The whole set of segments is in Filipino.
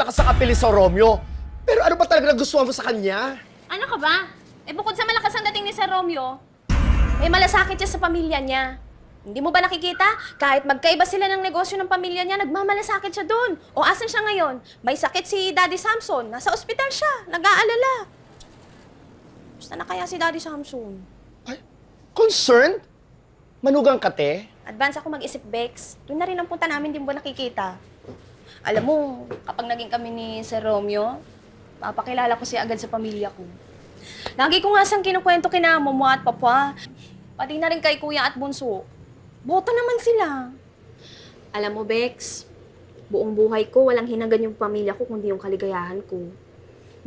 malakas ang apeli sa Romeo. Pero ano ba talaga nagustuhan mo sa kanya? Ano ka ba? Eh bukod sa malakas ang dating ni Sir Romeo, malasakit siya sa pamilya niya. Hindi mo ba nakikita? Kahit magkaiba sila ng negosyo ng pamilya niya, nagmamalasakit siya doon. O asan siya ngayon? May sakit si Daddy Samson. Nasa ospital siya. Nag-aalala. Gusto na kaya si Daddy Samson? Ay, concerned? Manugang ka, te? Advance ako mag-isip, Bex. Doon na rin ang punta namin, di mo ba nakikita? Alam mo, kapag naging kami ni Sir Romeo, papakilala ko siya agad sa pamilya ko. Lagi ko nga siyang kinukwento kina mama at papa. Pati na rin kay kuya at bunso. Boto naman sila. Alam mo, Bex, buong buhay ko, walang hinagan yung pamilya ko kundi yung kaligayahan ko.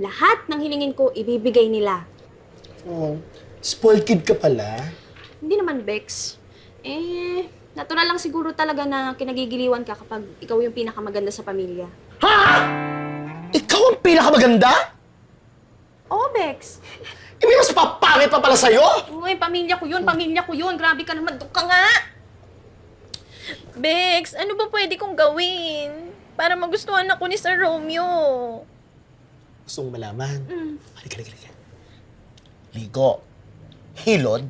Lahat ng hilingin ko, ibibigay nila. Oh, spoiled kid ka pala. Hindi naman, Bex. Natural lang siguro talaga na kinagigiliwan ka kapag ikaw yung pinakamaganda sa pamilya. Ha? Ikaw ang pinakamaganda? Oo, Bex. Ibig mas papangit pa pala sa'yo? Uy, pamilya ko yun. Grabe ka naman, doon ka nga. Bex, ano ba pwede kong gawin para magustuhan ako ni Sir Romeo? Gusto mong malaman? Halika. Ligo, hilod,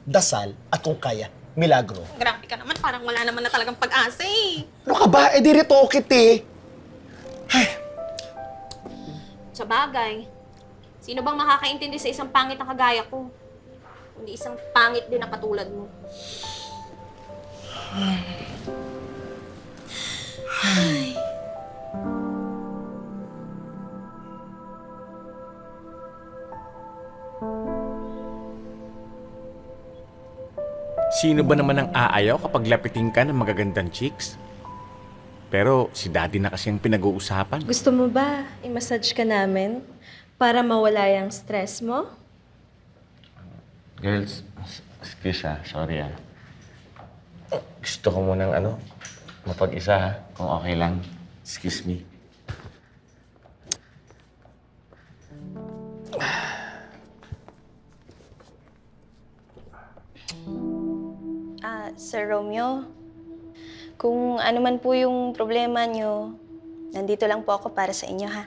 dasal, at kung kaya, milagro. Grabe ka naman, parang wala naman na talagang pag-asa eh. Ano ka ba? Eh, di rito okit eh. Ay, Sa bagay, sino bang makakaintindi sa isang pangit na kagaya ko? Kundi isang pangit din na katulad mo. Ay. Sino ba naman ang aayaw kapag lapitin ka ng magagandang chicks? Pero si Daddy na kasi ang pinag-uusapan. Gusto mo ba i-massage ka namin para mawala yung stress mo? Girls, excuse sorry Gusto ko munang mapag-isa ha, kung okay lang. Excuse me. Sir Romeo, kung ano man po yung problema nyo, nandito lang po ako para sa inyo, ha?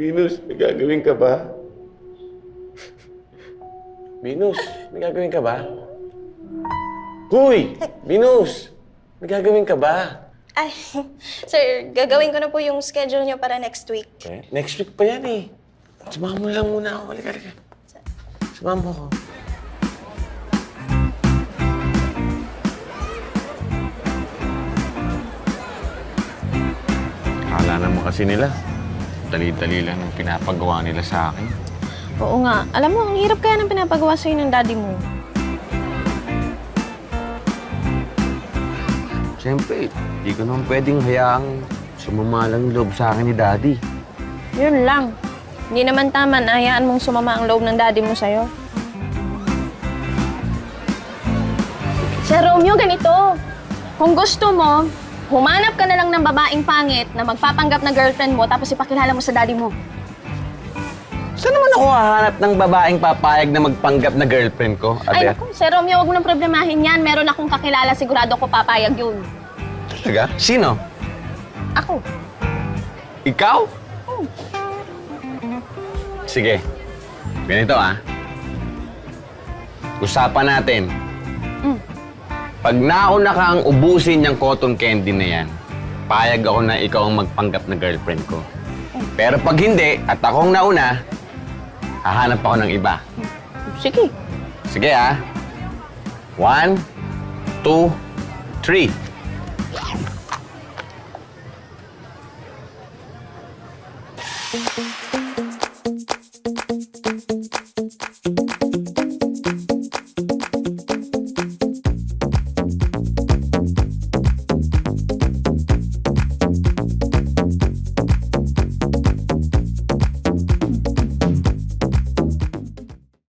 Venus, may gagawin ka ba? Venus, may gagawin ka ba? Huy! Venus! May gagawin ka ba? Ay, sir, gagawin ko na po yung schedule nyo para next week. Eh, next week pa yan eh. Samahan mo lang muna ako. Halika. Samahan mo ako. Akala naman kasi nila, dali-dali lang ang pinapagawa nila sa akin. Oo nga. Alam mo, ang hirap kaya ng pinapagawa sa'yo ng daddy mo. Siyempre, di ko naman pwedeng hayaang sumama lang yung loob sa akin ni Daddy. Yun lang. Hindi naman tama na hayaan mong sumama ang loob ng daddy mo sa'yo. Sir Romeo, ganito. Kung gusto mo, humanap ka na lang ng babaeng pangit na magpapanggap na girlfriend mo tapos ipakilala mo sa daddy mo. Saan naman ako hahanap ng babaeng papayag na magpanggap na girlfriend ko, Ay, Ate? naku, Sir Romeo, huwag mo nang problemahin yan. Meron akong kakilala, sigurado ko papayag yun. Talaga? Sino? Ako. Ikaw? Sige. Ganito Usapan natin. Pag nauna ka ang ubusin yung cotton candy na yan, payag ako na ikaw ang magpanggap na girlfriend ko. Pero pag hindi, at akong nauna, hahanap ako ng iba. Sige. Sige 1, 2, 3.